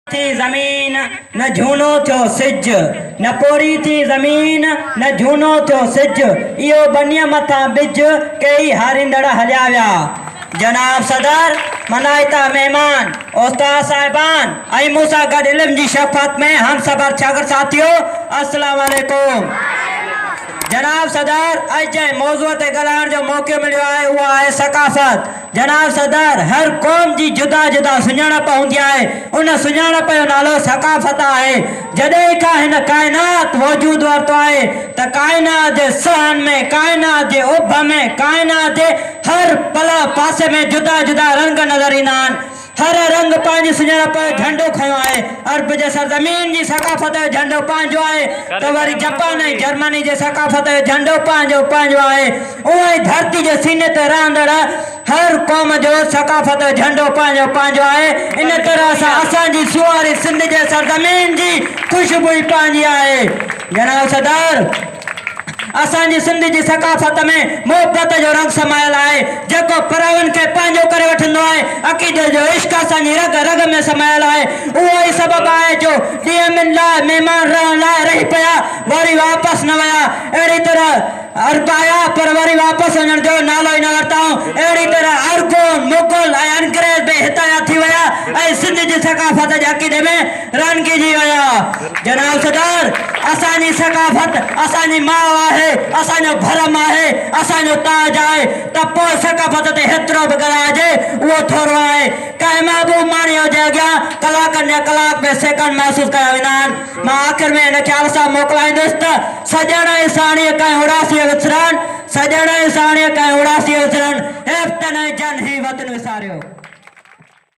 थी ज़मीन न झूनो थियो सिज, न पोड़ी थी ज़मीन न झूनो थियो सिज, इहो बनीअ मथां बिज कई हारींदड़ हलिया विया। जनाब सदर, मनाइता मेहमान, उस्ताद साहिबान ऐं मूं सां गॾु इल्म जी शफ़क़त में हम सबर शागिर्द साथियो, अस्सलाम वालेकुम। जनाब सदर, अॼु जंहिं मौज़ूअ ते ॻाल्हाइण जो मौक़ो मिलियो आहे उहा आहे सक़ाफ़त। जनाब सदर, हर क़ौम जी जुदा जुदा सुञाणप हूंदी आहे, उन सुञाणप जो नालो सक़ाफ़त आहे। जॾहिं खां हिन काइनात वजूद वरितो आहे त काइनात जे सहन में, काइनात जे उभ में, काइनात जे हर पल पासे में जुदा जुदा रंग नज़र ईंदा आहिनि। हर रंग पंहिंजी सुञाणप जो झंडो खयो आहे। अरब जे सरज़मीन जी सक़ाफ़त जो झंडो पंहिंजो आहे, त वरी जापान ऐं जर्मनी जे सक़ाफ़त जो झंडो पंहिंजो आहे। उहो ई धरती जे सीने ते रहंदड़ हर क़ौम जो सक़ाफ़त जो झंडो पंहिंजो आहे। इन तरह सां असांजी सुवारी सिंध जे सरज़मीन जी ख़ुशबू ई पंहिंजी आहे। जनाब सदर, असांजी सिंध जी सक़ाफ़त में मोहबत जो रंग समायल आहे, जेको परवनि खे पंहिंजो करे वठंदो आहे। अक़ीदे जो इश्क असांजी रग रग में समायल आहे। उहो ई सबबु आहे जो ॾींहं लाइ महिमान रहण लाइ रही पिया, वरी वापसि न विया। अहिड़ी तरह अरब आया पर वरी वापसि वञण जो नालो ई न वरितऊं। अहिड़ी तरह अरगोन, मुग़ल ऐं अंग्रेज़ बि हितां थी विया ऐं सिंध जी सक़ाफ़त जे अक़ीदे में रंगिजी विया। जनाब सदर, असांजी सक़ाफ़त असांजी माउ आहे, असांजो भरम आहे, असांजो ताज आहे, त पोइ सक़ाफ़त ते हेतिरो बि ॻाल्हाइजे उहो थोरो आहे। कंहिं महबूब माणी जे अॻियां कलाकनि जा कलाक में सेकंड महसूसु कया वेंदा आहिनि। मां आख़िर में हिन ख़्याल सां मोकिलाईंदुसि त सॼण ऐं साणीअ कंहिं उड़ासीअ विसरनि, सॼण ऐं साणीअ कंहिं उड़ासीअ विसरनि, हेफ़्तन ऐं जन ही वतन विसारियो।